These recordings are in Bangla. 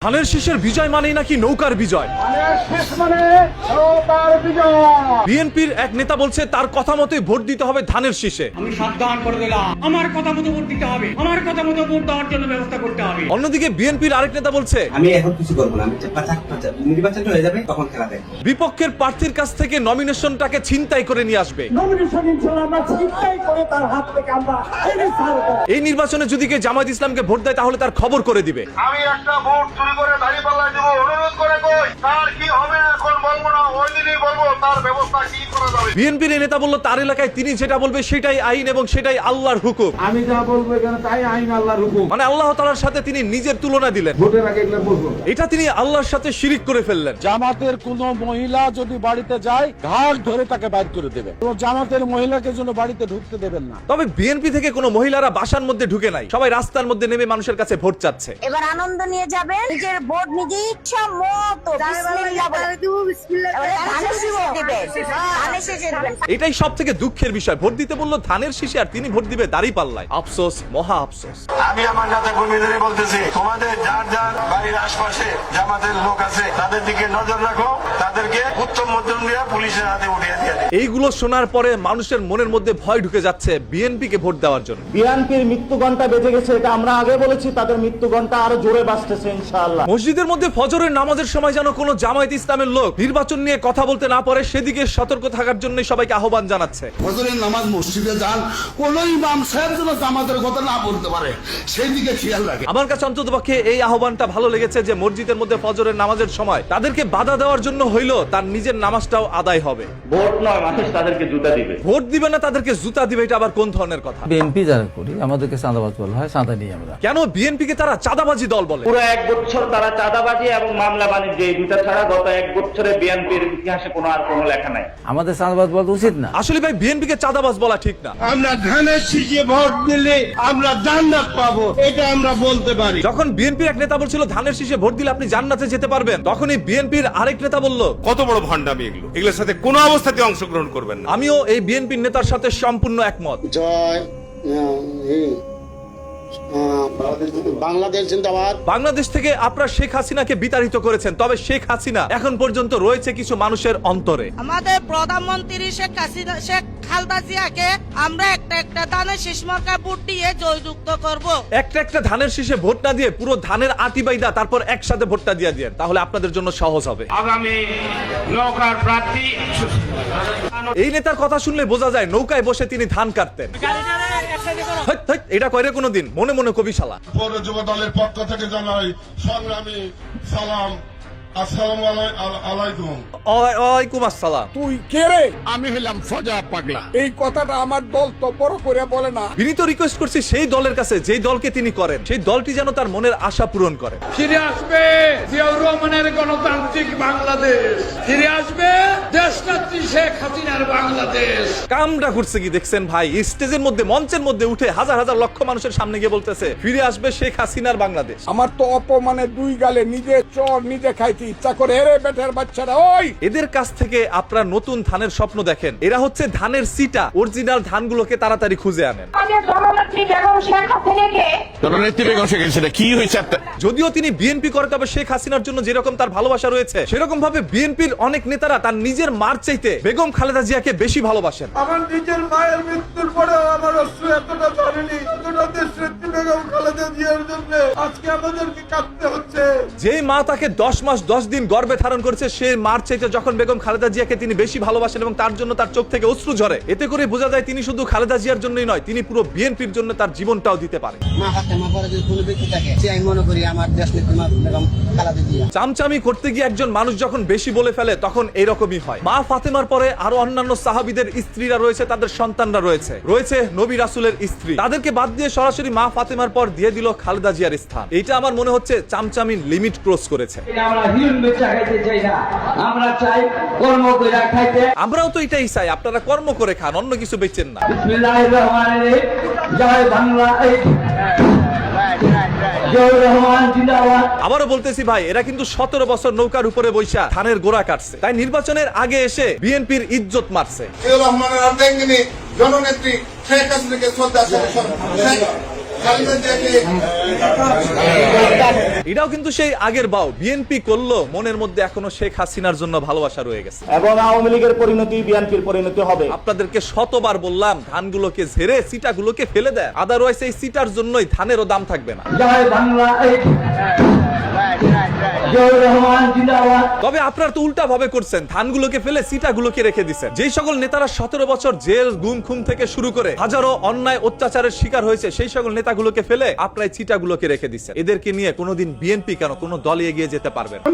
ধানের শীষের বিজয় মানেই নাকি নৌকার বিজয়। বিএনপির এক নেতা বলছে তার কথা মতোই ভোট দিতে হবে ধানের শীষে। আমি সাবধান করে দিলাম, আমার কথা মতো ভোট দিতে হবে, আমার কথা মতো ভোট দেওয়ার জন্য ব্যবস্থা করতে হবে। অন্যদিকে বিএনপির আরেক নেতা বলছে আমি এখন কিছু করবো না, আমি নির্বাচন হয়ে যাবে তখন খেলা দেখব। বিপক্ষের প্রার্থীর কাছ থেকে নমিনেশনটাকে ছিনতাই করে নিয়ে আসবে। এই নির্বাচনে যদি কে জামায়াত ইসলামকে ভোট দেয় তাহলে তার খবর করে দিবে। আমি একটা ভোট চুরি করে দাঁড়িপাল্লায় দেবো, অনুরোধ করে কই তার কি হবে এখন বলবো না, ওই দিনই বলবো তার ব্যবস্থা কি করা যাবে। বিএনপির এই নেতা বলল তার এলাকায় তিনি যেটা বলবে সেটাই আইন এবং সেটাই আল্লাহর হুকুম। আমি যা বলবো এখানে তাই আইন, আল্লাহর হুকুম। মানে আল্লাহ তাআলার সাথে তিনি নিজের তুলনা দিলেন। ভোটের আগে এগুলো বলবো। এটা তিনি আল্লাহর সাথে শিরিক করে ফেললেন। জামাতের কোন মহিলা যদি বাড়িতে যায় ঘাট ধরে তাকে বাইর করে দেবে। জামাতের মহিলাকে জন্য বাড়িতে ঢুকতে দেবেন না। তবে বিএনপি থেকে কোনো মহিলারা বাসার মধ্যে ঢুকে নাই, সবাই রাস্তার মধ্যে নেমে মানুষের কাছে ভোট চাচ্ছে। এবার আনন্দ নিয়ে যাবেন, নিজের ভোট নিজে ইচ্ছা মতো বিসমিল্লাহ বলে ধানের শীষে দিবেন, ধানের শীষে দিবেন। এটাই সব থেকে দুঃখের বিষয়, ভোট দিতে বললো ধানের শীষে আর তিনি ভোট দিবে দাঁড়িপাল্লায়। আফসোস, মহা আফসোস। আমি আমার নেতা কর্মীদের বলতেছি, তোমাদের যার যার বাড়ির আশপাশে জামাতের লোক আছে তাদের দিকে নজর রাখো, তাদেরকে উত্তম মধ্যম দিয়ে পুলিশের হাতে উঠিয়ে দিয়ে। এইগুলো শোনার পরে মানুষের মনের মধ্যে ভয় ঢুকে যাচ্ছে বিএনপিকে ভোট দেওয়ার জন্য। বিএনপির মৃত্যু ঘন্টা বেজে গেছে, এটা আমরা আগে বলেছি, তাদের মৃত্যু ঘন্টা আরো জোরে বাজতেছে ইনশাআল্লাহ। মসজিদের মধ্যে ফজরের নামাজের সময় যেন কোনো জামায়াত ইসলামের লোক নির্বাচন নিয়ে কথা বলতে না পারে সেদিকে সতর্ক থাকার জন্য সবাইকে আহ্বান জানাচ্ছে। ফজরের নামাজ মসজিদে যান, কোন ইমাম সাহেব যেন জামাতের কথা না বলতে পারে সেই দিকে খেয়াল রাখে। আমার কাছে অন্ততপক্ষে এই আহ্বানটা ভালো লেগেছে যে মসজিদের মধ্যে ফজরের নামাজের সময় তাদেরকে বাধা দেওয়ার জন্য হইলো তার নিজের নামাজটাও আদায় হবে। ভোট নয়, মানুষ তাদেরকে জুতা দিবে। ভোট দিবে না তাদেরকে জুতা দিবে, এটা আবার কোন ধরনের কথা? বিএনপি যারা করি আমাদেরকে চাঁদাবাজ বলা হয়, চাঁদা নিয়ে আমরা। কেন বিএনপি কে তারা চাঁদাবাজি দল বলে? পুরো এক বছর তারা চাঁদাবাজি এবং মামলা বাণিজ্য এই দুটা ছাড়া গত এক বছরে বিএনপির ইতিহাসে কোনো আর কোনো লেখা নাই। আমাদের চাঁদাবাজ বলা উচিত না। আসলে ভাই বিএনপি কে চাঁদাবাজ বলা ঠিক না। আমরা ধানের শীষে ভোট দিলে আমরা জান্নাত পাবো, এটা আমরা বলতে পারি। যখন বিএনপির এক নেতা বলছিল ধানের শীষে ভোট দিলে আপনি জান্নাতে যেতে পারবেন, তখনই বিএনপির আরেক নেতা বলল কত বড় ভণ্ডামি এগুলো, এগুলোর সাথে কোনো অবস্থাতে অংশগ্রহণ করবেন না। আমিও এই বিএনপির নেতার সাথে সম্পূর্ণ একমত। জয় বাংলাদেশ জিন্দাবাদ। বাংলাদেশ থেকে আপনারা শেখ হাসিনাকে বিতাড়িত করেছেন, তবে শেখ হাসিনা এখন পর্যন্ত রয়েছে কিছু মানুষের অন্তরে। আমাদের প্রধানমন্ত্রী শেখ খালেদা জিয়াকে আমরা একটা ধানের শীষ মার্কায় ভোট দিয়ে জয়যুক্ত করব। একটা ধানের শীষে ভোট না দিয়ে পুরো ধানের আটি বাইদা তারপর একসাথে ভোটটা দিয়ে দিয়েন, তাহলে আপনাদের জন্য সহজ হবে। আগামী নৌকার প্রার্থী এই নেতার কথা শুনলে বোঝা যায় নৌকায় বসে তিনি ধান কাটতেন। এটা কয়রে কোনোদিন মনে মনে কবি শালা। পৌর যুব দলের পক্ষ থেকে জানাই সংগ্রামী সালাম, আসসালামু আলাইকুম। ওয়ালাইকুম আসসালাম। তুই কে রে? আমি হলাম ফজা পাগলা। এই কথাটা আমার দল তো বড় করে বলে না। বিনীত রিকোয়েস্ট করছি সেই দলের কাছে যেই দলকে তিনি করেন, সেই দলটি যেন তার মনের আশা পূরণ করে। ফিরে আসবে জিয়াউর রহমানের গণতান্ত্রিক বাংলাদেশ, ফিরে আসবে দেশনেত্রী শেখ হাসিনার বাংলাদেশ। কামটা করছে কি দেখছেন ভাই? স্টেজের মধ্যে, মঞ্চের মধ্যে উঠে হাজার হাজার লক্ষ মানুষের সামনে গিয়ে বলতেছে ফিরে আসবে শেখ হাসিনার বাংলাদেশ। আমার তো অপমানে দুই গালে নিজে চর নিজে খাইতে ইচ্ছা করে। রে বেটার বাচ্চারা, ওই এদের কাছ থেকে আপনারা নতুন ধানের স্বপ্ন দেখেন। এরা হচ্ছে ধানের সিটা, অরিজিনাল ধানগুলোকে তাড়াতাড়ি খুঁজে আনেন। যদিও তিনি বিএনপি করে, তবে শেখ হাসিনার জন্য যেরকম তার ভালোবাসা রয়েছে সেরকম ভাবে বিএনপির অনেক নেতারা তার নিজের মার চাইতে বেগম খালেদা জিয়াকে বেশি ভালোবাসেন। আমার নিজের মায়ের মৃত্যুর পরেও আমার অশ্রু এতটা ঝরেনি, এতটা দেশনেত্রী বেগম খালেদা জিয়ার জন্য আজকে আমাদেরকে কাঁদতে হচ্ছে। যেই মা তাকে 10 মাস 10 দিন গর্ভে ধারণ করেছে, সেই মার চাইতে যখন বেগম খালেদা জিয়াকে তিনি বেশি ভালোবাসেন এবং তার জন্য তার চোখ থেকে অশ্রু ঝরে, এতে করে বোঝা যায় তিনি শুধু খালেদা জিয়ার জন্যই নয়, তিনি পুরো বিএনপির জন্য তার জীবনটাও দিতে পারে। চামচামি করতে গিয়ে একজন মানুষ যখন বেশি বলে ফেলে তখন এরকমই হয়। মা ফাতেমার পরে আরো অন্যান্য সাহাবীদের স্ত্রীরা রয়েছে, তাদের সন্তানরা রয়েছে নবী রাসূলের স্ত্রী, তাদেরকে বাদ দিয়ে সরাসরি মা ফাতেমার পর দিয়ে দিল খালেদা জিয়ার স্থান। এটা আমার মনে হচ্ছে চামচামির লিমিট ক্রস করেছে। আমরাও তো এটাই চাই, আপনারা কর্ম করে খান, অন্য কিছু বেচেন না। আবারও বলতেছি ভাই, এরা কিন্তু 17 বছর নৌকার উপরে বৈশা ধানের গোড়া কাটছে, তাই নির্বাচনের আগে এসে বিএনপির ইজ্জত মারছে। রহমানের জননেত্রী শেখ হাসিনাকে শ্রদ্ধা এটাও কিন্তু সেই আগের বাও বিএনপি করলো, মনের মধ্যে এখনো শেখ হাসিনার জন্য ভালোবাসা রয়ে গেছে। এবং আওয়ামী লীগের পরিণতি বিএনপির পরিণতি হবে। আপনাদেরকে শতবার বললাম ধানগুলোকে ঝেড়ে সিটাগুলোকে ফেলে দেয়, আদারওয়াইজ এই সিটার জন্যই ধানেরও দাম থাকবে না। তবে আপনারা তো উল্টা ভাবে করছেন, ধানগুলোকে ফেলে সিটাগুলোকে রেখে দিচ্ছেন। যেই সকল নেতারা 17 বছর জেল গুম খুম থেকে শুরু করে হাজারো অন্যায় অত্যাচারের শিকার হয়েছে, সেই সকল নেতাগুলোকে ফেলে আপনারা এই সিটাগুলোকে রেখে দিচ্ছেন। এদেরকে নিয়ে কোনোদিন বিএনপি কেন কোনো দল এগিয়ে যেতে পারবে না।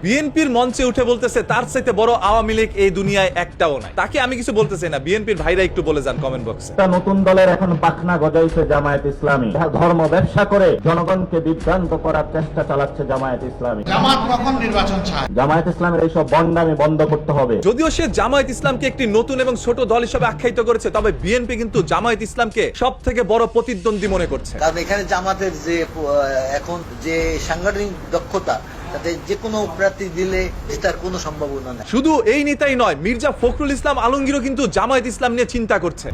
বিএনপির মঞ্চে উঠে বলতেছে তার চাইতে বড় আওয়ামী লীগ এই দুনিয়ায় একটাও নাই। তাকে আমি কিছু বলতেছি না, বিএনপির ভাইরা একটু বলে যান কমেন্ট বক্সে। নতুন দলের এখন পাখনা গজাইছে জামায়াত ইসলামী, ধর্ম ব্যবসা করে জনগণকে বিভ্রান্ত করার চেষ্টা চালাচ্ছে জামায়াত ইসলামী। জামাত কখন নির্বাচন চায়? জামায়াত ইসলামের এইসব বন্ডামি বন্ধ করতে হবে। যদিও সে জামায়াত ইসলামকে একটি নতুন এবং ছোট দল হিসেবে আখ্যায়িত করেছে, তবে বিএনপি কিন্তু জামায়াত ইসলামকে সব থেকে বড় প্রতিদ্বন্দ্বী মনে করছে। কারণ এখানে জামাতের যে এখন যে সাংগঠনিক দক্ষতা, তাতে যে কোনো প্রার্থী দিলে জেতার কোনো সম্ভাবনা নেই। শুধু এই নেতাই নয়, মির্জা ফখরুল ইসলাম আলমগীরও কিন্তু জামায়াত ইসলাম নিয়ে চিন্তা করছে।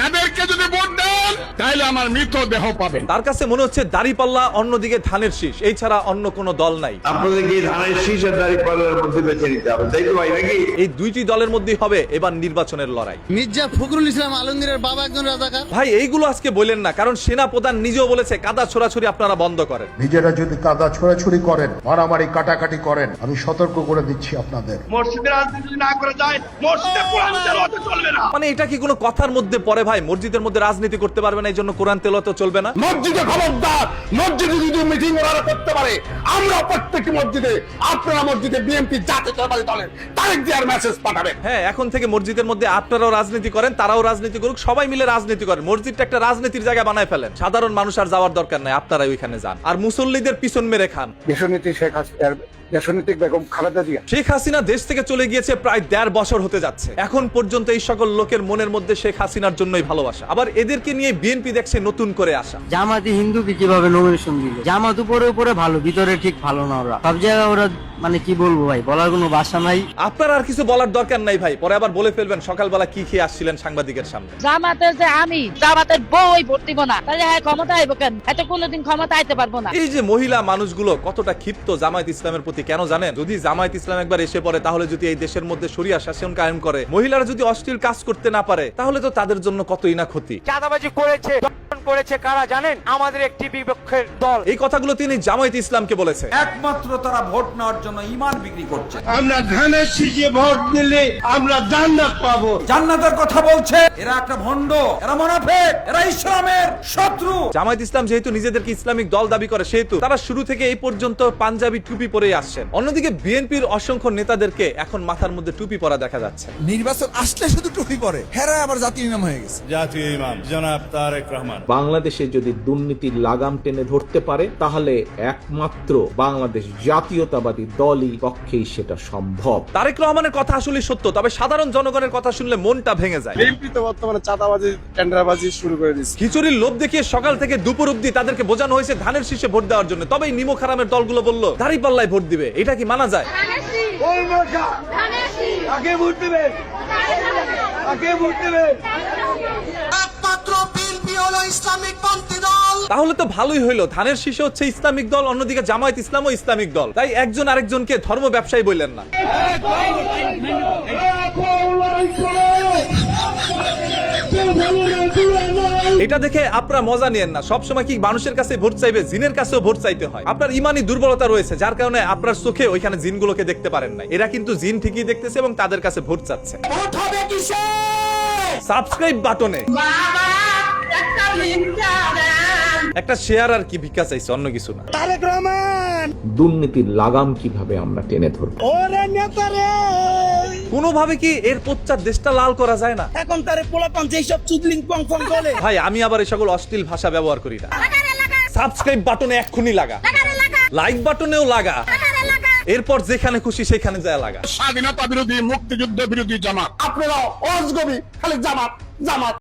তাদেরকে যদি ভোট দেন তাহলে আমার মৃতদেহ পাবেন। তার কাছে মনে হচ্ছে দাড়িপাল্লা, অন্যদিকে ধানের শীষ, এই ছাড়া অন্য কোনো দল নাই। আপনাদেরকে ধানের শীষ আর দাঁড়িপাল্লার মধ্যে বেছে নিতে হবে, তাই তো ভাই নাকি? এই দুইটি দলের মধ্যেই হবে এবার নির্বাচনের লড়াই। মির্জা ফখরুল ইসলাম আলমগীরের বাবা একজন রাজাকার। ভাই এইগুলো আজকে বলেন না, কারণ সেনা প্রধান নিজেও বলেছে কাদা ছোড়াছুড়ি আপনারা বন্ধ করেন। নিজেরা যদি কাদা ছোড়াছুড়ি করেন, মারামারি কাটাকাটি করেন, আমি সতর্ক করে দিচ্ছি আপনাদের। মসজিদের রাজনীতি যদি না করে যায়, মসজিদে কোরআন তেলাওয়াত চলবে না। মানে এটা কি কোনো কথার মধ্যে পড়ে ভাই? মসজিদের মধ্যে রাজনীতি করতে পারবে না, এই জন্য কোরআন তেলাওয়াত চলবে না? মসজিদে খবরদার, মসজিদে যদি মিটিং ওরা করতে পারে, আমরা প্রত্যেকটি মসজিদে, আপনারা মসজিদে বিএনপি জাতীয়তাবাদী দলের তারেক জিয়ার মেসেজ পাঠাবেন। হ্যাঁ, এখন থেকে মসজিদের মধ্যে আপনারাও রাজনীতি করেন, তারাও রাজনীতি করুক, সবাই মিলে রাজনীতি করেন। মসজিদটা একটা রাজনীতির জায়গা বানায় ফেলেন। সাধারণ মানুষ আর যাওয়ার দরকার নাই, আপনারাই ওইখানে যান আর মুসল্লিদের পিছন মেরে খান। দেশনীতি শেখ হাসিনার, দেশনীতিক বেগম খালেদা জিয়া। শেখ হাসিনা দেশ থেকে চলে গিয়েছে প্রায় 1.5 বছর হতে যাচ্ছে। এখন পর্যন্ত এই সকল লোকের মনের মধ্যে শেখ হাসিনার জন্যই ভালোবাসা। আবার এদেরকে নিয়ে বিএনপি দেখছে নতুন করে আসা। জামাতি হিন্দুকে কিভাবে নমিনেশন দিল? জামাত উপরে উপরে ভালো, ভিতরে ঠিক ভালো না। ওরা সব জায়গায় ওরা মানে কি বলবো ভাই, বলার কোনো ভাষা নাই। আপনার আর কিছু বলার দরকার নাই ভাই, পরে আবার বলে ফেলবেন সকালবেলা কি খেয়ে আসছিলেন সাংবাদিকের সামনে। জামাতের যে আমি জামাতের বই ভোট দিব না, তাহলে হ্যাঁ ক্ষমতা আইব কেন? এত কোনোদিন ক্ষমতা আইতে পারবো না। এই যে মহিলা মানুষগুলো কতটা ক্ষিপ্ত জামায়াত ইসলামের প্রতি, কেন জানেন? যদি জামায়াত ইসলাম একবার এসে পড়ে, তাহলে যদি এই দেশের মধ্যে শরিয়া শাসন কায়েম করে, মহিলারা যদি অশ্লীল কাজ করতে না পারে, তাহলে তো তাদের জন্য কতই না ক্ষতি। চাঁদাবাজি করেছে কারা জানেন? আমাদের একটি বিপক্ষের দল। এই কথাগুলো তিনি জামায়াত ইসলামকে বলেছে। একমাত্র তারা ভোট নেওয়ার জন্য ঈমান বিক্রি করছে। আমরা ধানের শীষে ভোট দিলে আমরা জান্নাত পাবো। জান্নাতের কথা বলছে, এরা একটা ভণ্ড, এরা মুনাফিক, এরা ইসলামের শত্রু। জামায়াত ইসলাম যেহেতু নিজেদেরকে ইসলামিক দল দাবি করে, সেহেতু তারা শুরু থেকে এই পর্যন্ত পাঞ্জাবি টুপি পরেই আসছেন। অন্যদিকে বিএনপির অসংখ্য নেতাদেরকে এখন মাথার মধ্যে টুপি পরা দেখা যাচ্ছে। নির্বাচন আসলে শুধু টুপি পরে, হেরা আবার জাতীয় ইমাম হয়ে গেছে। জাতীয় ইমাম জনাব তারেক রহমান। বাংলাদেশে যদি দুর্নীতির লাগাম টেনে ধরতে পারে, তাহলে একমাত্র বাংলাদেশ জাতীয়তাবাদী দলই পক্ষেই সেটা সম্ভব। তারেক রহমানের কথা আসলে সত্য, তবে সাধারণ জনগণের কথা শুনলে মনটা ভেঙে যায়। বিএনপি তো বর্তমানে চাঁদাবাজি, টেন্ডারবাজি শুরু করে দিচ্ছে। খিচুড়ির লোভ দেখিয়ে সকাল থেকে দুপুর অব্দি তাদেরকে বোঝানো হয়েছে ধানের শীষে ভোট দেওয়ার জন্য, তবে এই নিমক হারামের দলগুলো বলল দাঁড়িপাল্লায় ভোট দিবে। এটা কি মানা যায়? তাহলে তো ভালোই হইলো, ধানের শীষে হচ্ছে ইসলামিক দল, অন্যদিকে জামায়াত ইসলামও ইসলামিক দল। তাই একজন আরেকজনকে ধর্ম ব্যবসায়ী বললেন না। এটা দেখে আপনারা মজা নিয়েন না। সবসময় কি মানুষের কাছে ভোট চাইবে? জিনের কাছেও ভোট চাইতে হয়। আপনার ইমানি দুর্বলতা রয়েছে, যার কারণে আপনার চোখে ওইখানে জিনগুলোকে দেখতে পারেন না। এরা কিন্তু জিন ঠিকই দেখতেছে এবং তাদের কাছে ভোট চাচ্ছে। সাবস্ক্রাইব বাটনে একটা শেয়ার আর কি ভিক্ষা চাইছে, অন্য কিছু না। তারেক রহমান, দুর্নীতির লাগাম কিভাবে আমরা টেনে ধরব? ওরে নেতারে, কোনোভাবে কি এর পশ্চাৎ দেশটা লাল করা যায় না? এখন তারে পোলাপান যেই সব চুদলিং পং পং বলে। ভাই আমি আবার এই সকল অশ্লীল ভাষা ব্যবহার করি না। সাবস্ক্রাইব বাটনে এক্ষুনি লাগা, লাইক বাটনেও লাগা, এরপর যেখানে খুশি সেখানে যায় লাগা। স্বাধীনতা বিরোধী, মুক্তিযুদ্ধ বিরোধী জামাত, আপনারা অজগবি খালি জামাত জামাত